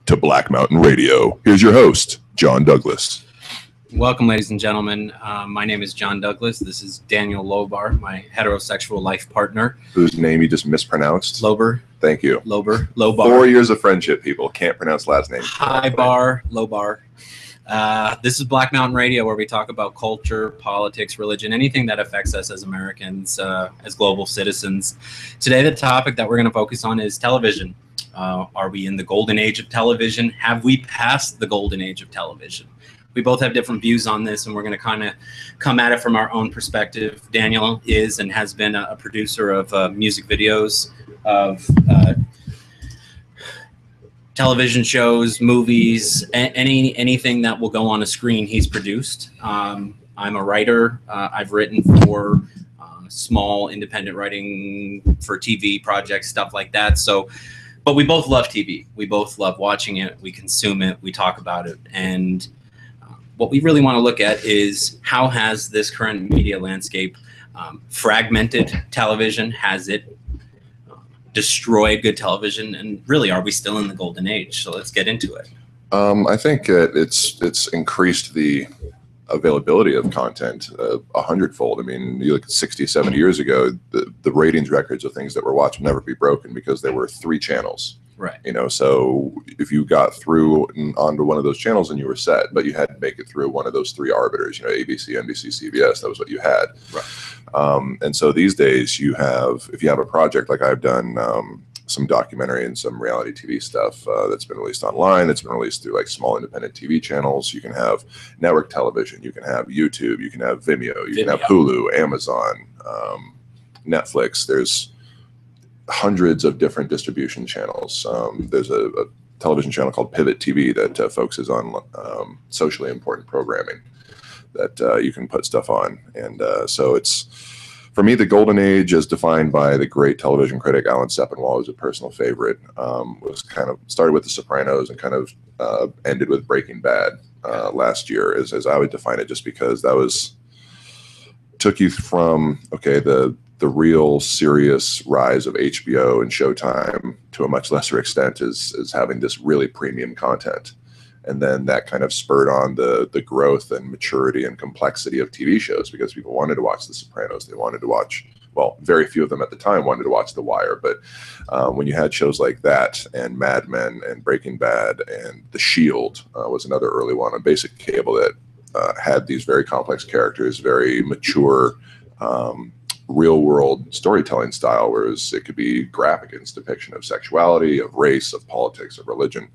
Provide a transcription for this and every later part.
to Black Mountain Radio. Here's your host, John Douglas. Welcome, ladies and gentlemen. My name is John Douglas. This is Daniel Lowber, my heterosexual life partner. Whose name you just mispronounced? Lowber. Thank you. Lowber. Lowbar. 4 years of friendship, people. Can't pronounce last name. High bar, low bar. This is Black Mountain Radio, where we talk about culture, politics, religion, anything that affects us as Americans, as global citizens. Today, the topic that we're going to focus on is television. Are we in the golden age of television? Have we passed the golden age of television? We both have different views on this, and we're going to kind of come at it from our own perspective. Daniel is and has been a producer of music videos, of television shows, movies, anything that will go on a screen he's produced. I'm a writer. I've written for small independent writing for TV projects, stuff like that. But we both love TV. We both love watching it. We consume it. We talk about it. And what we really want to look at is how has this current media landscape fragmented television? Has it destroyed good television? And really, are we still in the golden age? So let's get into it. I think it's increased the availability of content 100-fold. I mean, you look at 60, 70 years ago, the ratings records of things that were watched would never be broken because there were 3 channels. Right. You know, so if you got through and onto one of those channels, and you were set, but you had to make it through one of those 3 arbiters, you know, ABC, NBC, CBS, that was what you had. Right. And so these days you have, if you have a project like I've done, some documentary and some reality TV stuff that's been released online, that's been released through like small independent TV channels. You can have network television, you can have YouTube, you can have Vimeo, you can have Hulu, Amazon, Netflix. There's hundreds of different distribution channels. There's a television channel called Pivot TV that focuses on socially important programming that you can put stuff on. And so it's, for me, the golden age, as defined by the great television critic Alan Sepinwall, who's a personal favorite, was kind of started with The Sopranos and kind of ended with Breaking Bad last year, as I would define it, just because that took you from, okay, the real serious rise of HBO and Showtime to a much lesser extent is having this really premium content. And then that kind of spurred on the growth and maturity and complexity of TV shows, because people wanted to watch The Sopranos. They wanted to watch, well, very few of them at the time wanted to watch The Wire. But when you had shows like that, and Mad Men and Breaking Bad and The Shield was another early one on basic cable that had these very complex characters, very mature, real world storytelling style, whereas it could be graphic in its depiction of sexuality, of race, of politics, of religion.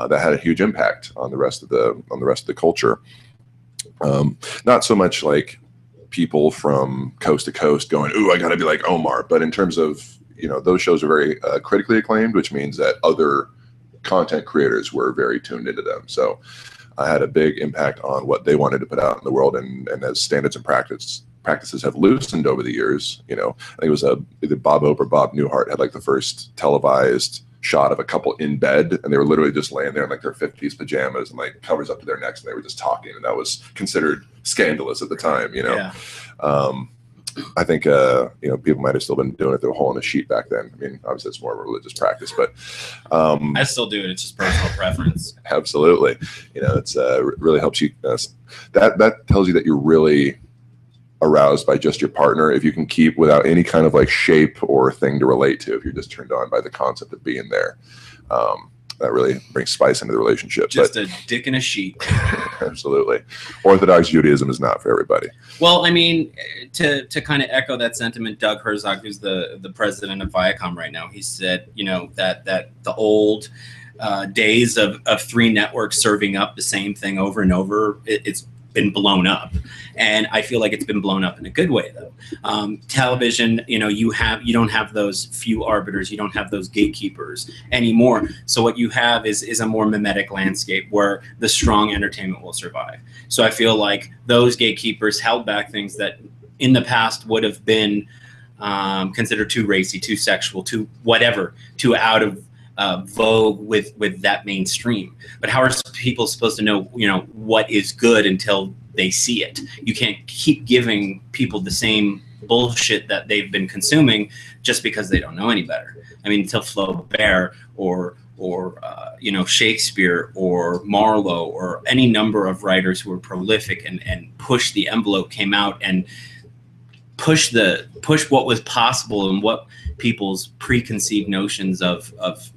That had a huge impact on the rest of the culture. Not so much like people from coast to coast going, "Ooh, I got to be like Omar," but in terms of, you know, those shows are very critically acclaimed, which means that other content creators were very tuned into them. So I had a big impact on what they wanted to put out in the world, and as standards and practices have loosened over the years, you know, I think it was either Bob Hope or Bob Newhart had like the first televised shot of a couple in bed, and they were literally just laying there in like their 50s pajamas and like covers up to their necks, and they were just talking, and that was considered scandalous at the time, you know. Yeah. I think you know, people might have still been doing it through a hole in a sheet back then. I mean, obviously it's more of a religious practice, but I still do it. It's just personal preference. Absolutely. You know, it's really helps you that tells you that you're really aroused by just your partner if you can keep without any kind of like shape or thing to relate to, if you're just turned on by the concept of being there. That really brings spice into the relationship. Just a dick in a sheet. Absolutely. Orthodox Judaism is not for everybody. Well, I mean, to kind of echo that sentiment, Doug Herzog, who's the president of Viacom right now, he said, you know, that the old days of 3 networks serving up the same thing over and over, it's been blown up. And I feel like it's been blown up in a good way, though. Television, you know, you don't have those few arbiters, you don't have those gatekeepers anymore. So what you have is a more mimetic landscape where the strong entertainment will survive. So I feel like those gatekeepers held back things that in the past would have been considered too racy, too sexual, too whatever, too out of vogue with that mainstream. But how are people supposed to know, you know, what is good until they see it? You can't keep giving people the same bullshit that they've been consuming just because they don't know any better. I mean, until Flaubert or or you know, Shakespeare or Marlowe or any number of writers who were prolific and pushed the envelope, came out and push what was possible and what people's preconceived notions of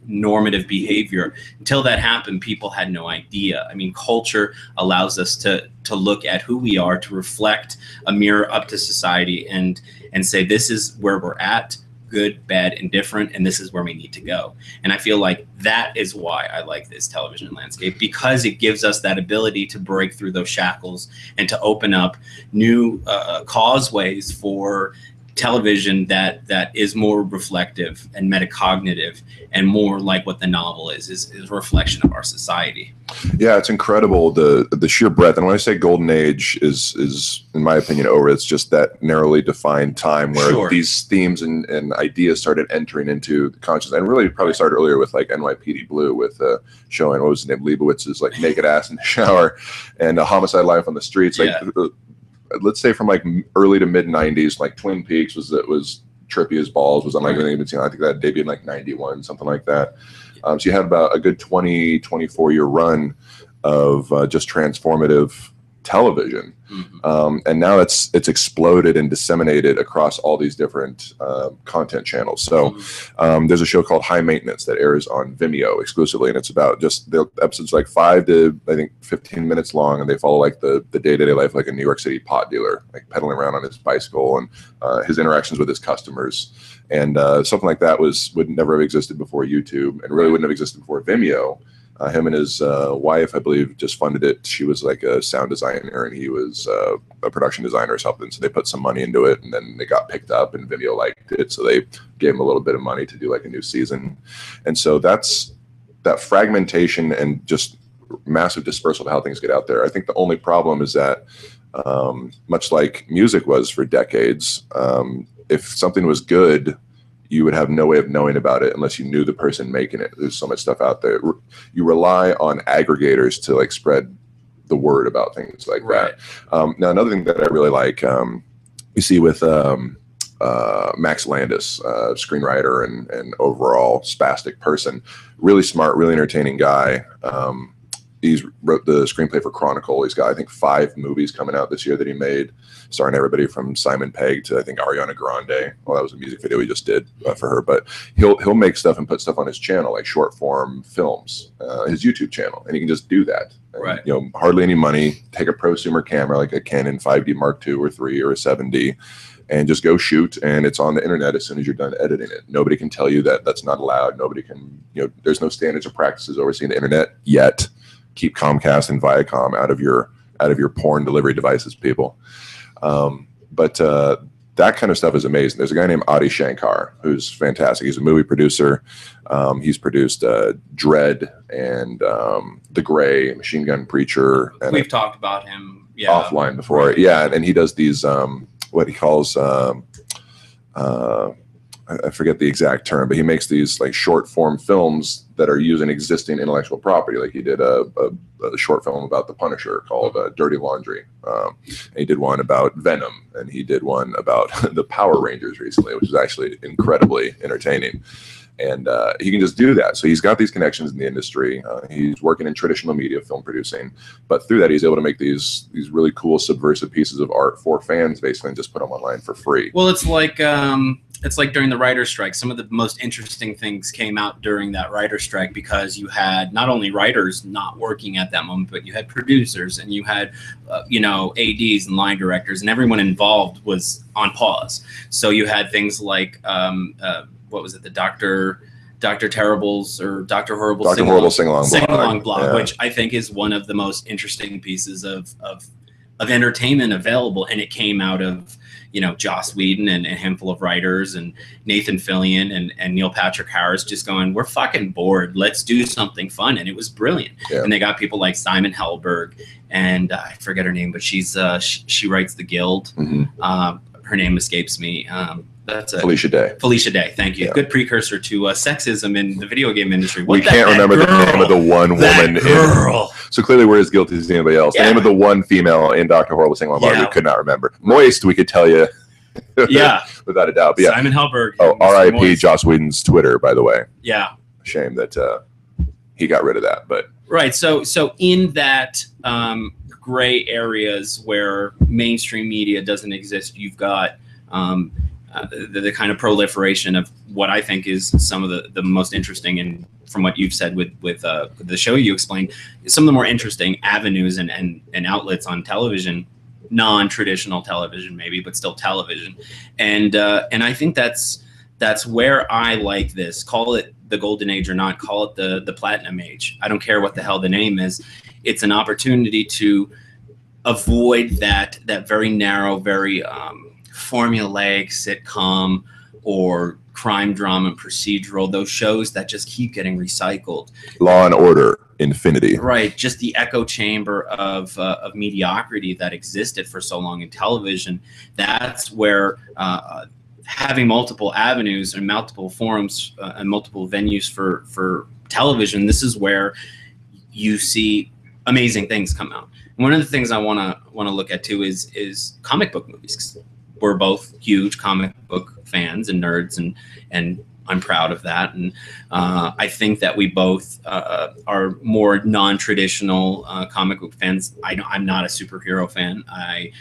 normative behavior. Until that happened, people had no idea. I mean, culture allows us to look at who we are, to reflect, a mirror up to society, and say, this is where we're at, good, bad, indifferent, and this is where we need to go. And I feel like that is why I like this television landscape, because it gives us that ability to break through those shackles and to open up new causeways for television that is more reflective and metacognitive and more like what the novel is a reflection of our society. Yeah, it's incredible, the sheer breadth. And when I say golden age is in my opinion over, it's just that narrowly defined time where Sure. these themes and ideas started entering into the consciousness, and really probably started earlier with like NYPD Blue, with showing, what was his name, Leibowitz's like naked ass in the shower, and a homicide life on the streets. Like, let's say from like early to mid 90s, like Twin Peaks was trippy as balls, was unlike anything you've seen. I think that debuted in like 91, something like that. So you had about a good 24 year run of just transformative television. And now it's exploded and disseminated across all these different content channels. So there's a show called High Maintenance that airs on Vimeo exclusively, and it's about just, the episodes like 5 to I think 15 minutes long, and they follow like the day-to-day life, like a New York City pot dealer, like pedaling around on his bicycle, and his interactions with his customers. And something like that would never have existed before YouTube, and really wouldn't have existed before Vimeo. Him and his wife, I believe, just funded it. She was like a sound designer, and he was a production designer or something. So they put some money into it, and then they got picked up, and Vimeo liked it. So they gave him a little bit of money to do like a new season. And so that's that fragmentation and just massive dispersal of how things get out there. I think the only problem is that, much like music was for decades, if something was good, you would have no way of knowing about it unless you knew the person making it. There's so much stuff out there. You rely on aggregators to like spread the word about things like that. Now, another thing that I really like, you see with Max Landis, screenwriter and overall spastic person, really smart, really entertaining guy. He's wrote the screenplay for Chronicle. He's got, I think, 5 movies coming out this year that he made, starring everybody from Simon Pegg to, I think, Ariana Grande. Well, that was a music video he just did for her. But he'll make stuff and put stuff on his channel, like short form films, his YouTube channel, and he can just do that. And, you know, hardly any money. Take a prosumer camera, like a Canon 5D Mark II or 3 or a 7D, and just go shoot, and it's on the internet as soon as you're done editing it. Nobody can tell you that that's not allowed. Nobody can, you know, there's no standards or practices overseeing the internet yet. Keep Comcast and Viacom out of your porn delivery devices, people. But that kind of stuff is amazing. There's a guy named Adi Shankar who's fantastic. He's a movie producer. He's produced Dread and The Gray, Machine Gun Preacher. And we've talked about him offline before. Yeah, and he does these what he calls I forget the exact term, but he makes these like short form films that are using existing intellectual property. Like he did a short film about the Punisher called Dirty Laundry. And he did one about Venom, and he did one about the Power Rangers recently, which is actually incredibly entertaining. And he can just do that. So he's got these connections in the industry. He's working in traditional media, film producing, but through that he's able to make these really cool subversive pieces of art for fans, basically, and just put them online for free. Well, it's like during the writer's strike. Some of the most interesting things came out during that writer's strike because you had not only writers not working at that moment, but you had producers and you had, you know, ADs and line directors, and everyone involved was on pause. So you had things like, what was it, the Dr. Terrible's or Dr. Horrible's sing-along blog, yeah, which I think is one of the most interesting pieces of entertainment available. And it came out of, you know, Joss Whedon and a handful of writers and Nathan Fillion and Neil Patrick Harris just going, we're fucking bored. Let's do something fun. And it was brilliant. Yeah. And they got people like Simon Helberg and I forget her name, but she's she writes The Guild. Her name escapes me. That's Felicia Day. Felicia Day, thank you. Yeah. Good precursor to sexism in the video game industry. We can't remember the name of the one woman. So clearly we're as guilty as anybody else. Yeah. The name of the one female in Dr. Horrible Sing-Along Blog we could not remember. Moist, we could tell you. Yeah. Without a doubt. But yeah. Simon Helberg. Oh, R.I.P. Joss Whedon's Twitter, by the way. Yeah. Shame that he got rid of that. But right, so in that gray areas where mainstream media doesn't exist, you've got the kind of proliferation of what I think is some of the most interesting, and from what you've said with the show you explained, some of the more interesting avenues and outlets on television, non-traditional television maybe, but still television. And I think that's where I like this. Call it the golden age or not, call it the platinum age. I don't care what the hell the name is. It's an opportunity to avoid that very narrow, very formulaic sitcom or crime drama procedural, those shows that just keep getting recycled. Law and Order infinity. Right, just the echo chamber of mediocrity that existed for so long in television. That's where having multiple avenues and multiple forums and multiple venues for television, this is where you see amazing things come out. And one of the things I want to look at too is comic book movies. We're both huge comic book fans and nerds, and I'm proud of that. And I think that we both are more non-traditional comic book fans. I'm not a superhero fan. I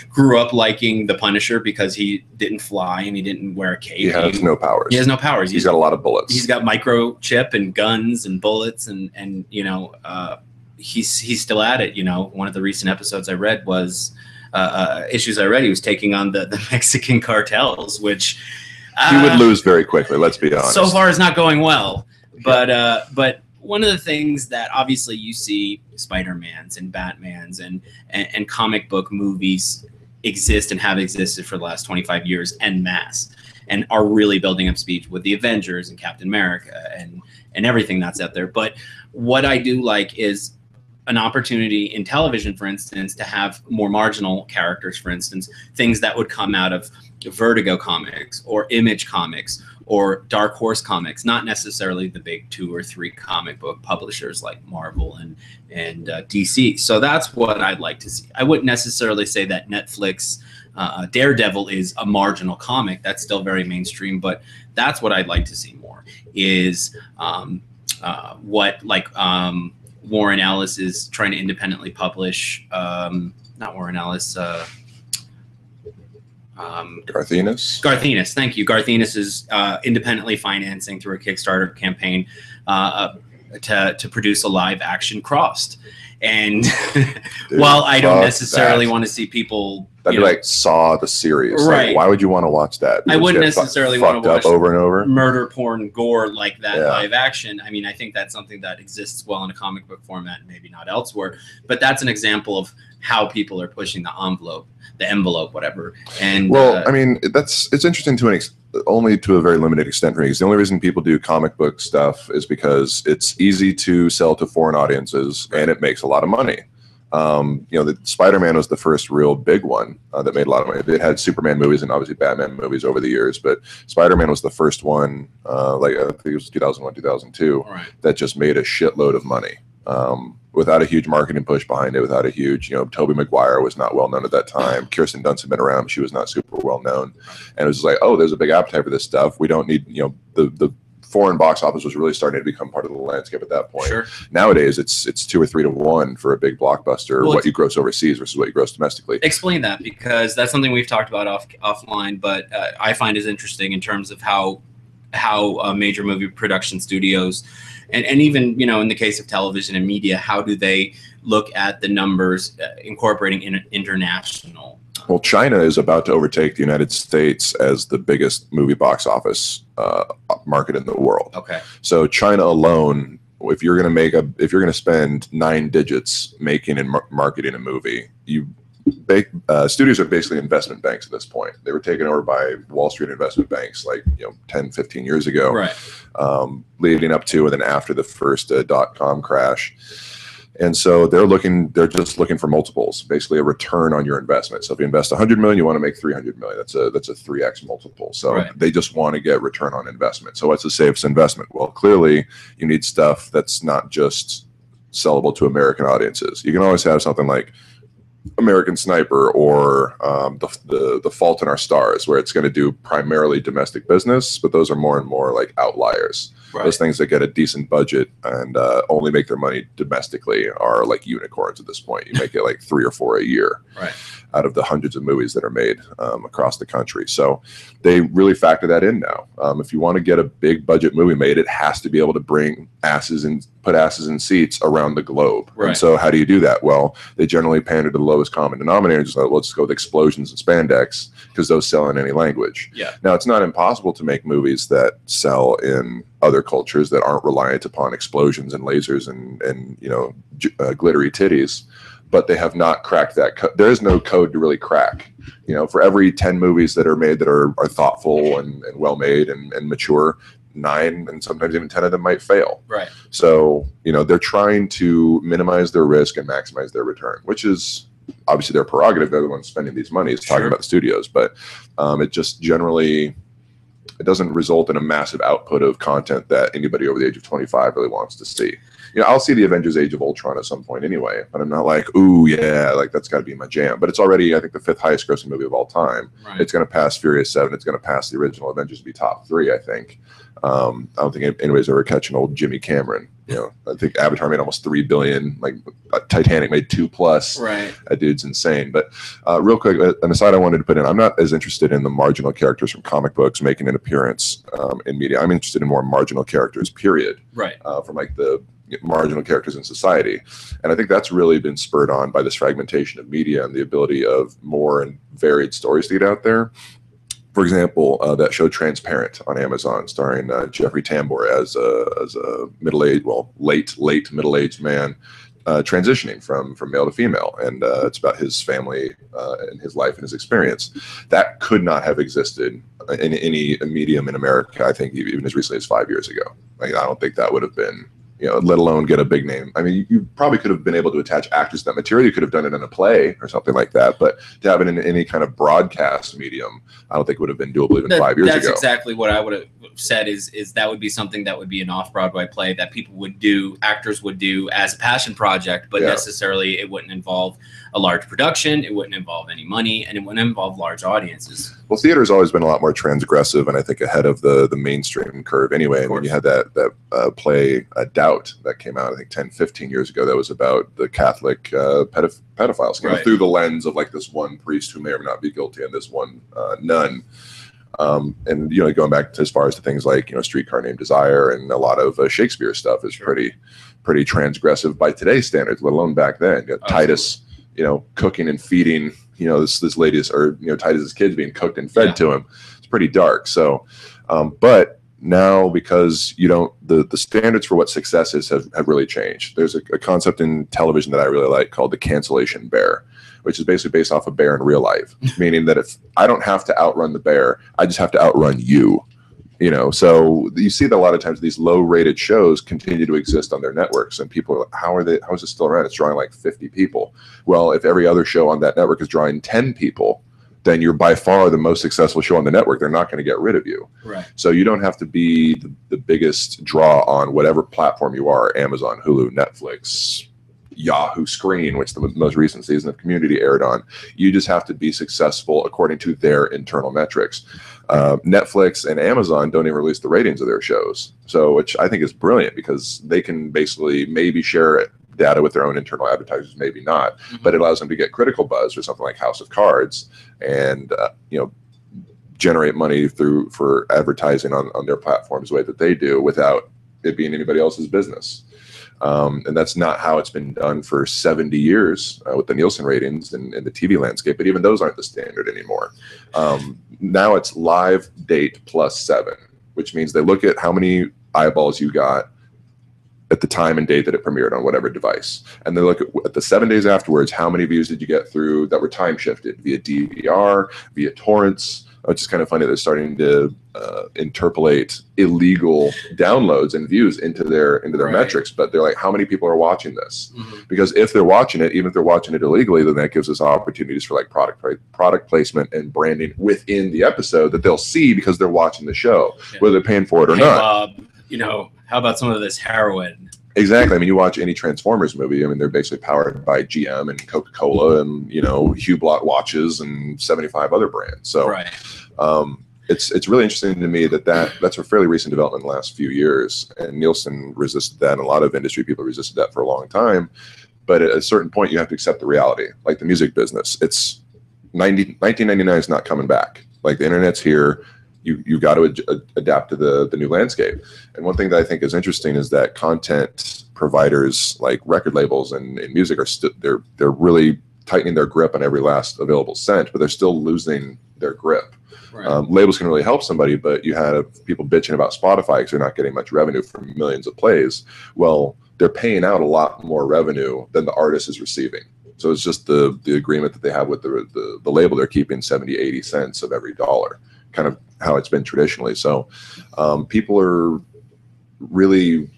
grew up liking the Punisher because he didn't fly and he didn't wear a cape. He has no powers. He has no powers. He's got a lot of bullets. He's got microchip and guns and bullets, and you know, he's still at it. You know, one of the recent episodes I read was issues I read. He was taking on the Mexican cartels, which he would lose very quickly. Let's be honest. So far, it's not going well. But one of the things that obviously you see Spider-Mans and Batmans and comic book movies exist and have existed for the last 25 years en masse, and are really building up speed with the Avengers and Captain America and everything that's out there. But what I do like is an opportunity in television, for instance, to have more marginal characters, for instance, things that would come out of Vertigo Comics or Image Comics or Dark Horse Comics, not necessarily the big 2 or 3 comic book publishers like Marvel and DC. So that's what I'd like to see. I wouldn't necessarily say that Netflix Daredevil is a marginal comic. That's still very mainstream, but that's what I'd like to see more is what Warren Ellis is trying to independently publish. Not Warren Ellis. Garthinis, thank you. Garthinis is independently financing through a Kickstarter campaign to produce a live action Crossed. And Dude, while I don't necessarily want to see people, that'd be like Saw the series, right? Like, why would you want to watch that? I wouldn't necessarily want to watch over and over murder porn gore like that live action. I mean, I think that's something that exists well in a comic book format, maybe not elsewhere. But that's an example of how people are pushing the envelope, whatever. And well, I mean, it's interesting to only to a very limited extent for me. Because the only reason people do comic book stuff is because it's easy to sell to foreign audiences and it makes a lot of money. You know, the Spider-Man was the first real big one that made a lot of money. They had Superman movies and obviously Batman movies over the years, but Spider-Man was the first one, like I think it was 2001, 2002, that just made a shitload of money. Without a huge marketing push behind it, without a huge, you know, Tobey Maguire was not well known at that time. Kirsten Dunst had been around, but she was not super well known. And it was just like, oh, there's a big appetite for this stuff. We don't need, you know, the foreign box office was really starting to become part of the landscape at that point. Sure. Nowadays, it's 2 or 3 to 1 for a big blockbuster, what you gross overseas versus what you gross domestically. Explain that, because that's something we've talked about offline, but I find is interesting in terms of how major movie production studios and even, you know, in the case of television and media, how do they look at the numbers incorporating international? Well, China is about to overtake the United States as the biggest movie box office market in the world. Okay. So China alone, if you're going to spend 9 digits making and marketing a movie, studios are basically investment banks at this point. They were taken over by Wall Street investment banks like 10, 15 years ago, right? Leading up to and then after the first .com crash. And so they're just looking for multiples, basically a return on your investment. So if you invest 100 million, you want to make 300 million. That's a 3x multiple. So they just want to get return on investment. So what's the safest investment? Well, clearly you need stuff that's not just sellable to American audiences. You can always have something like American Sniper or the Fault in Our Stars, where it's going to do primarily domestic business, but those are more and more like outliers. Right. Those things that get a decent budget and only make their money domestically are like unicorns at this point. You make it like 3 or 4 a year. Right. Out of the hundreds of movies that are made across the country. So they really factor that in now. If you want to get a big budget movie made, it has to be able to bring asses and put asses in seats around the globe. Right. And so how do you do that? Well, they generally pander to the lowest common denominator. Just like, let's go with explosions and spandex because those sell in any language. Yeah. Now, it's not impossible to make movies that sell in other cultures that aren't reliant upon explosions and lasers and glittery titties. But they have not cracked that code. There is no code to really crack. For every 10 movies that are made that are thoughtful and well made and mature, 9 and sometimes even 10 of them might fail. Right. So, they're trying to minimize their risk and maximize their return, which is obviously their prerogative. They're the ones spending these monies, talking about the studios. But it just generally, it doesn't result in a massive output of content that anybody over the age of 25 really wants to see. I'll see the Avengers Age of Ultron at some point anyway, but I'm not like, ooh, yeah, like that's got to be my jam. But it's already, I think, the 5th highest grossing movie of all time. Right. It's going to pass Furious 7. It's going to pass the original Avengers to be top 3, I think. I don't think anybody's ever catching old Jimmy Cameron. I think Avatar made almost $3 billion. Like Titanic made 2+. Right. That dude's insane. But real quick, an aside I wanted to put in: I'm not as interested in the marginal characters from comic books making an appearance in media. I'm interested in more marginal characters, period. Right. From like the marginal characters in society, and I think that's really been spurred on by this fragmentation of media and the ability of more and varied stories to get out there. For example, that show Transparent on Amazon, starring Jeffrey Tambor as a middle-aged, late middle-aged man transitioning from male to female, and it's about his family and his life and his experience. That could not have existed in any medium in America, I think, even as recently as 5 years ago. Like, I don't think that would have been, let alone get a big name. I mean, you probably could have been able to attach actors to that material. You could have done it in a play or something like that. But to have it in any kind of broadcast medium, I don't think it would have been doable even 5 years ago. That's exactly what I would have said is that would be something that would be an off-Broadway play that people would do, actors would do as a passion project, but necessarily it wouldn't involve a large production, it wouldn't involve any money, and it wouldn't involve large audiences. Well, theater's always been a lot more transgressive, and I think ahead of the mainstream curve anyway. And when you had that play Doubt that came out, I think 10, 15 years ago, that was about the Catholic pedophiles, right, through the lens of like this one priest who may or may not be guilty and this one nun. And going back to as far as to things like Streetcar Named Desire and a lot of Shakespeare stuff is pretty transgressive by today's standards, let alone back then. Titus, cooking and feeding this lady's, or Titus's kids being cooked and fed to him. It's pretty dark. So, but now, because the standards for what success is have really changed. There's a concept in television that I really like called the cancellation bear, which is basically based off a bear in real life, meaning that if I don't have to outrun the bear, I just have to outrun you. So you see that a lot of times these low-rated shows continue to exist on their networks, and people are like, how is it still around? It's drawing like 50 people. Well, if every other show on that network is drawing 10 people, then you're by far the most successful show on the network. They're not going to get rid of you. Right. So you don't have to be the biggest draw on whatever platform you are: Amazon, Hulu, Netflix, Yahoo Screen, which the most recent season of Community aired on. You just have to be successful according to their internal metrics. Netflix and Amazon don't even release the ratings of their shows, which I think is brilliant, because they can basically maybe share data with their own internal advertisers, maybe not, but it allows them to get critical buzz for something like House of Cards and generate money for advertising on their platforms the way that they do without it being anybody else's business. And that's not how it's been done for 70 years with the Nielsen ratings and the TV landscape. But even those aren't the standard anymore. Now it's live date plus 7, which means they look at how many eyeballs you got at the time and date that it premiered on whatever device. And they look at the 7 days afterwards, how many views did you get through that were time shifted via DVR, via torrents. Which is kind of funny. They're starting to interpolate illegal downloads and views into their metrics, but they're like, how many people are watching this? Because if they're watching it, even if they're watching it illegally, then that gives us opportunities for like product placement and branding within the episode that they'll see because they're watching the show, whether they're paying for it or not. Bob, how about some of this heroin? Exactly. I mean, you watch any Transformers movie, I mean, they're basically powered by GM and Coca-Cola and, Hublot watches and 75 other brands. So, it's really interesting to me that's a fairly recent development in the last few years, and Nielsen resisted that, and a lot of industry people resisted that for a long time. But at a certain point, you have to accept the reality. Like the music business, it's 1999 is not coming back. Like the internet's here. You got to adapt to the new landscape. And one thing that I think is interesting is that content providers like record labels and music they're really tightening their grip on every last available cent, but they're still losing their grip. Right. Labels can really help somebody, but you have people bitching about Spotify because they're not getting much revenue from millions of plays. Well, they're paying out a lot more revenue than the artist is receiving. So it's just the agreement that they have with the label. They're keeping 70, 80 cents of every dollar, kind of how it's been traditionally. So people are really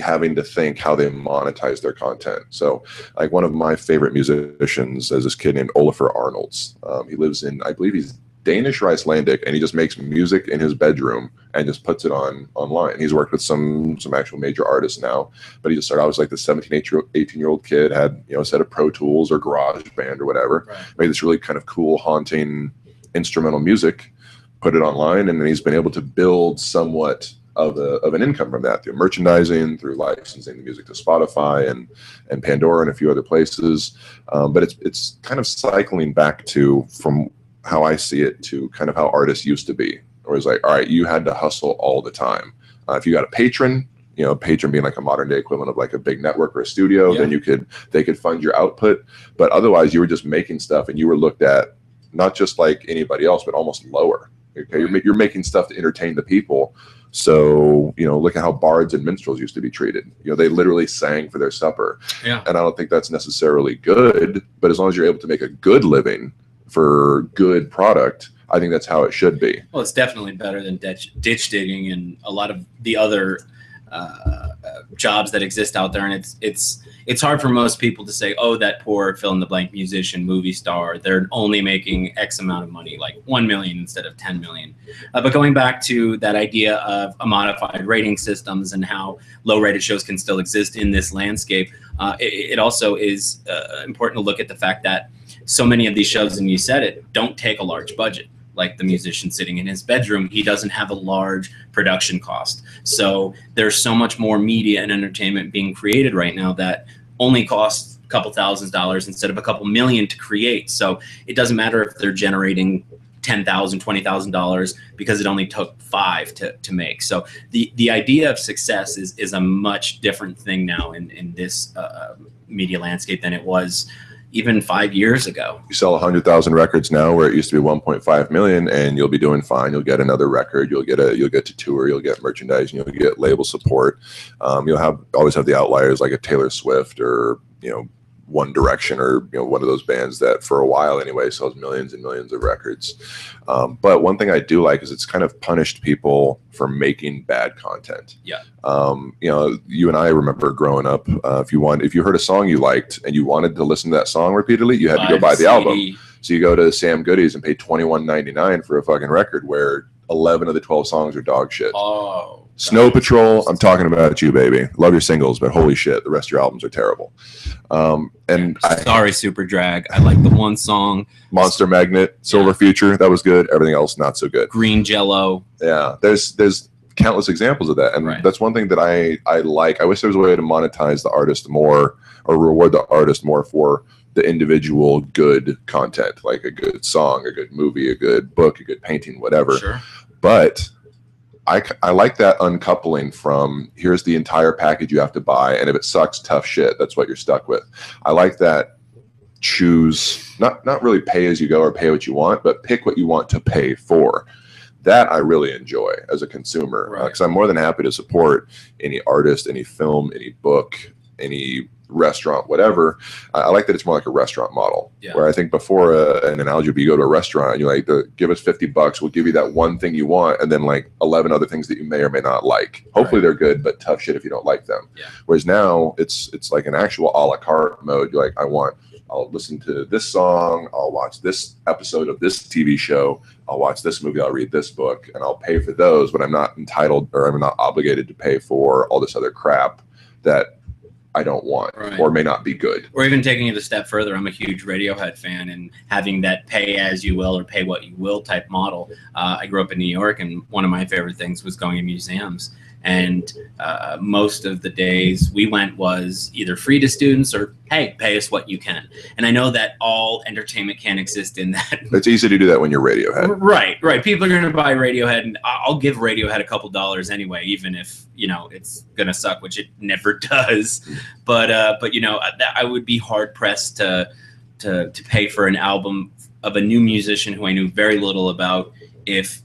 having to think how they monetize their content. So like one of my favorite musicians is this kid named Olafur Arnolds. He lives in, I believe he's Danish or Icelandic, and he just makes music in his bedroom and just puts it online. He's worked with some actual major artists now, but he just started out as like the 17, 18-year-old kid, had a set of Pro Tools or GarageBand or whatever, right. Made this really kind of cool, haunting instrumental music, put it online, and then he's been able to build somewhat of an income from that through merchandising, through licensing the music to Spotify and Pandora and a few other places. But it's kind of cycling back to, from how I see it, to kind of how artists used to be, where it's like, all right, you had to hustle all the time. If you got a patron, patron being like a modern day equivalent of like a big network or a studio, then they could fund your output. But otherwise, you were just making stuff, and you were looked at not just like anybody else, but almost lower. Okay, you're making stuff to entertain the people. So, look at how bards and minstrels used to be treated. They literally sang for their supper. Yeah. And I don't think that's necessarily good, but as long as you're able to make a good living for good product, I think that's how it should be. Well, it's definitely better than ditch digging and a lot of the other jobs that exist out there. And it's hard for most people to say, oh, that poor fill in the blank musician, movie star, they're only making X amount of money, like 1 million instead of 10 million. But going back to that idea of a modified rating systems and how low rated shows can still exist in this landscape, it also is important to look at the fact that so many of these shows, and you said it, don't take a large budget. Like the musician sitting in his bedroom, he doesn't have a large production cost. So there's so much more media and entertainment being created right now that only costs a couple $1,000s instead of a couple million to create. So it doesn't matter if they're generating $10,000, $20,000 because it only took $5 to make. So the idea of success is a much different thing now in this media landscape than it was even 5 years ago. You sell 100,000 records now, where it used to be 1.5 million, and you'll be doing fine. You'll get another record. You'll get to tour. You'll get merchandise. You'll get label support. You'll always have the outliers like a Taylor Swift or One Direction or one of those bands that for a while anyway sells millions and millions of records. But one thing I do like is it's kind of punished people for making bad content. Yeah. You and I remember growing up, if you heard a song you liked and you wanted to listen to that song repeatedly, you had to go buy the album. So you go to Sam Goody's and pay $21.99 for a fucking record where 11 of the 12 songs are dog shit. Oh. Snow Patrol, I'm talking about you, baby. Love your singles, but holy shit, the rest of your albums are terrible. Sorry, Super Drag. I like the one song. Monster Magnet, Silver Future, that was good. Everything else, not so good. Green Jello. Yeah, there's countless examples of that, and that's one thing that I like. I wish there was a way to monetize the artist more, or reward the artist more for the individual good content, like a good song, a good movie, a good book, a good painting, whatever. Sure. But I like that uncoupling from here's the entire package you have to buy, and if it sucks, tough shit. That's what you're stuck with. I like that. Choose not really pay as you go or pay what you want, but pick what you want to pay for. That I really enjoy as a consumer, because I'm more than happy to support any artist, any film, any book, any restaurant, whatever. I like that it's more like a restaurant model, where I think before an analogy would be you go to a restaurant and you're like, give us $50, we'll give you that one thing you want, and then like 11 other things that you may or may not like. Hopefully they're good, but tough shit if you don't like them. Whereas now it's like an actual a la carte mode. You're like, I'll listen to this song, I'll watch this episode of this TV show, I'll watch this movie, I'll read this book, and I'll pay for those, but I'm not entitled or I'm not obligated to pay for all this other crap that I don't want, right. or may not be good. Or even taking it a step further, I'm a huge Radiohead fan, and having that pay as you will or pay what you will type model. I grew up in New York, and one of my favorite things was going to museums. And most of the days we went was either free to students or, hey, pay us what you can. And I know that all entertainment can't exist in that. It's easy to do that when you're Radiohead. Right, right. People are going to buy Radiohead, and I'll give Radiohead a couple dollars anyway, even if, you know, it's going to suck, which it never does. But you know, I would be hard pressed to pay for an album of a new musician who I knew very little about if,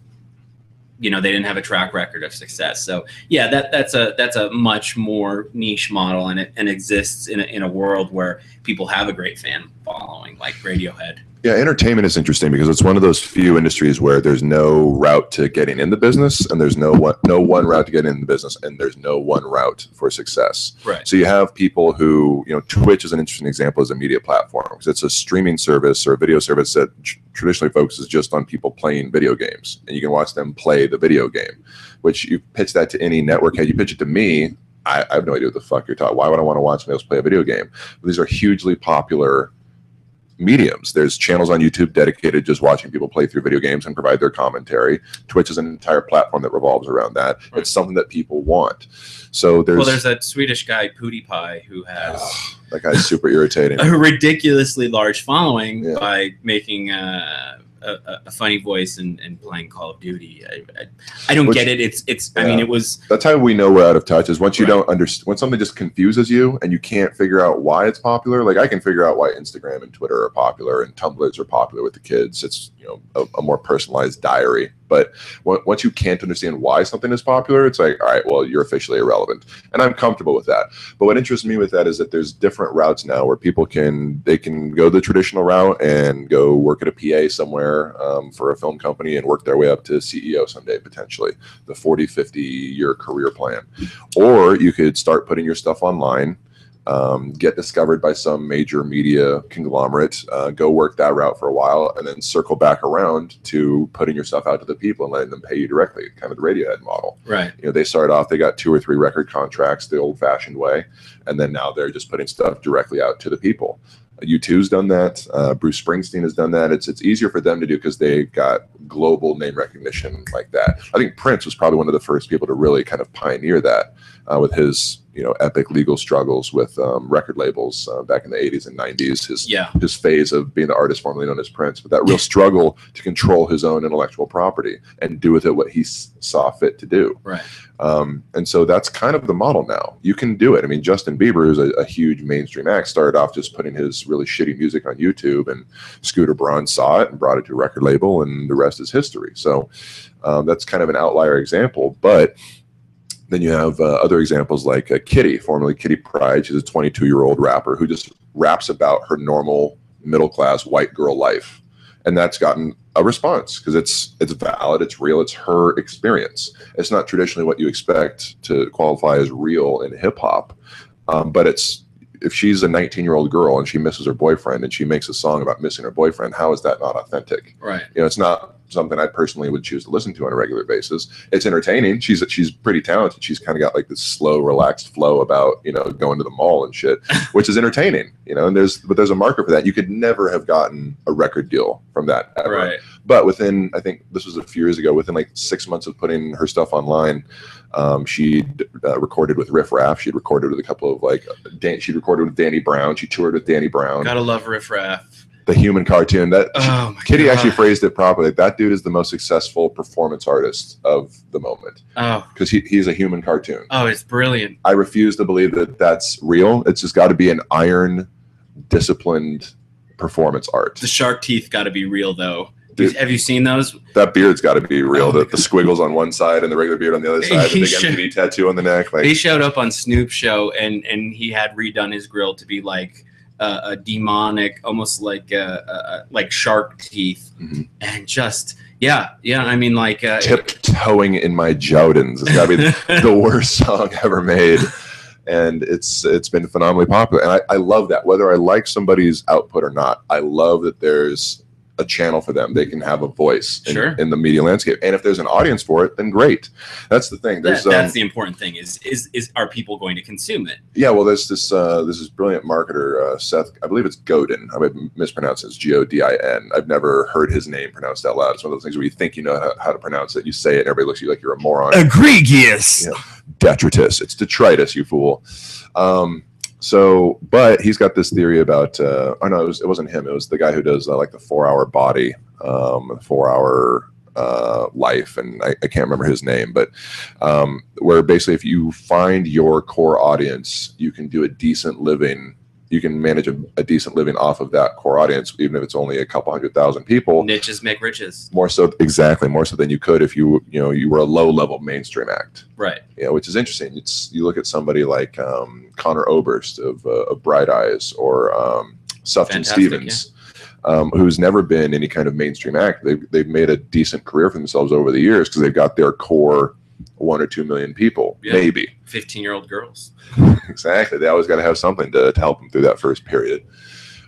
you know, they didn't have a track record of success. So yeah, that's a much more niche model, and it exists in a world where people have a great fan following, like Radiohead. Yeah, entertainment is interesting because it's one of those few industries where there's no route to getting in the business, and there's no one route to get in the business, and there's no one route for success. Right. So you have people who, you know, Twitch is an interesting example as a media platform because it's a streaming service or a video service that traditionally focuses just on people playing video games, and you can watch them play the video game. Which you pitch that to any network head, you pitch it to me, I have no idea what the fuck you're talking. Why would I want to watch somebody else play a video game? But these are hugely popular mediums. There's channels on YouTube dedicated just watching people play through video games and provide their commentary. Twitch is an entire platform that revolves around that. Right. It's something that people want. So there's that Swedish guy PewDiePie who has that guy's super irritating. A ridiculously large following by making a funny voice and playing Call of Duty. I don't get it. It's I mean, it was. That's how we know we're out of touch, is once you don't understand, when something just confuses you and you can't figure out why it's popular. Like I can figure out why Instagram and Twitter are popular and Tumblrs are popular with the kids. It's, you know, a more personalized diary. But once you can't understand why something is popular, it's like, all right, well, you're officially irrelevant. And I'm comfortable with that. But what interests me with that is that there's different routes now where people can go the traditional route and go work at a PA somewhere for a film company and work their way up to CEO someday, potentially, the 40, 50-year career plan. Or you could start putting your stuff online, get discovered by some major media conglomerate, go work that route for a while, and then circle back around to putting your stuff out to the people and letting them pay you directly, kind of the Radiohead model. Right. You know, they started off, they got 2 or 3 record contracts the old-fashioned way, and then now they're just putting stuff directly out to the people. U2's done that. Bruce Springsteen has done that. It's easier for them to do because they've got global name recognition like that. I think Prince was probably one of the first people to really kind of pioneer that with his, you know, epic legal struggles with record labels back in the 80s and 90s. His phase of being the artist formerly known as Prince, but that real struggle to control his own intellectual property and do with it what he saw fit to do. Right. And so that's kind of the model now. You can do it. I mean, Justin Bieber, who's a huge mainstream act, started off just putting his really shitty music on YouTube, and Scooter Braun saw it and brought it to a record label, and the rest is history. So that's kind of an outlier example. But then you have other examples like Kitty, formerly Kitty Pryde. She's a 22-year-old rapper who just raps about her normal middle-class white girl life. And that's gotten a response because it's valid, it's real, it's her experience. It's not traditionally what you expect to qualify as real in hip-hop, but if she's a 19-year-old girl and she misses her boyfriend and she makes a song about missing her boyfriend, how is that not authentic? Right. You know, it's not something I personally would choose to listen to on a regular basis. It's entertaining. She's pretty talented. She's kind of got like this slow, relaxed flow about, you know, going to the mall and shit, which is entertaining, you know, and there's a market for that. You could never have gotten a record deal from that ever. Right. But within, I think this was a few years ago, within like 6 months of putting her stuff online, she recorded with Riff Raff. She'd recorded with a couple of she'd recorded with Danny Brown. She toured with Danny Brown. Gotta love Riff Raff. The human cartoon. Kitty actually phrased it properly. That dude is the most successful performance artist of the moment. Oh, because he's a human cartoon. Oh, it's brilliant. I refuse to believe that that's real. It's just got to be an iron, disciplined performance art. The shark teeth got to be real, though. Dude, have you seen those? That beard's got to be real. The squiggles on one side and the regular beard on the other side. The big MTV tattoo on the neck. He showed up on Snoop's show and he had redone his grill to be like a demonic, almost like shark teeth, and just I mean, like tiptoeing in my Jowdens. It's got to be the worst song ever made. And it's been phenomenally popular. And I love that. Whether I like somebody's output or not, I love that there's a channel for them. They can have a voice in the media landscape. And if there's an audience for it, then great. That's the thing. That's the important thing is are people going to consume it? Yeah, well, there's this brilliant marketer, Seth, I believe it's Godin. I might mispronounce it. It's Godin. I've never heard his name pronounced out loud. It's one of those things where you think you know how to pronounce it. You say it and everybody looks at you like you're a moron. Egregious. You know, detritus. It's detritus, you fool. So, but he's got this theory about, oh no, it wasn't him. It was the guy who does like the 4-Hour Body, 4-Hour Life. And I can't remember his name, but where basically if you find your core audience, you can do a decent living. You can manage a decent living off of that core audience, even if it's only a couple 100,000 people. Niches make riches. More so, exactly, more so than you could if you were a low-level mainstream act. Right. Which is interesting. You look at somebody like Connor Oberst of Bright Eyes, or Sufjan Stevens, who's never been any kind of mainstream act. They've made a decent career for themselves over the years because they've got their core 1 or 2 million people, maybe 15-year-old girls. Exactly. They always got to have something to help them through that first period.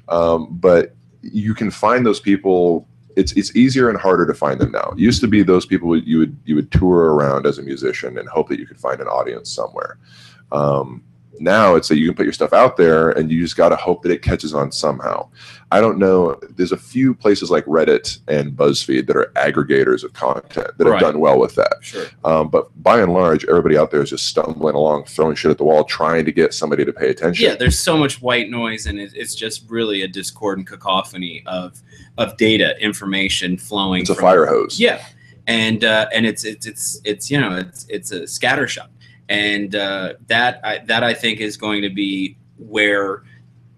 But you can find those people. It's easier and harder to find them now. It used to be those people you would tour around as a musician and hope that you could find an audience somewhere. Now it's that you can put your stuff out there and you just got to hope that it catches on somehow. I don't know. There's a few places like Reddit and BuzzFeed that are aggregators of content that have done well with that. Sure. But by and large, everybody out there is just stumbling along, throwing shit at the wall, trying to get somebody to pay attention. Yeah, there's so much white noise, and it's just really a discordant cacophony of data, information flowing. It's a fire hose. Yeah, and it's a scattershot. And that I think is going to be where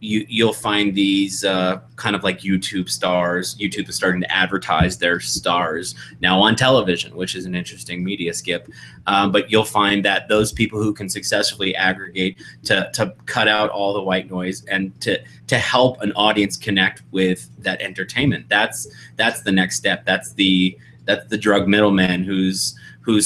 you'll find these kind of like YouTube stars. YouTube is starting to advertise their stars now on television, which is an interesting media skip. But you'll find that those people who can successfully aggregate to cut out all the white noise and to help an audience connect with that entertainment. That's the next step. That's the drug middleman who's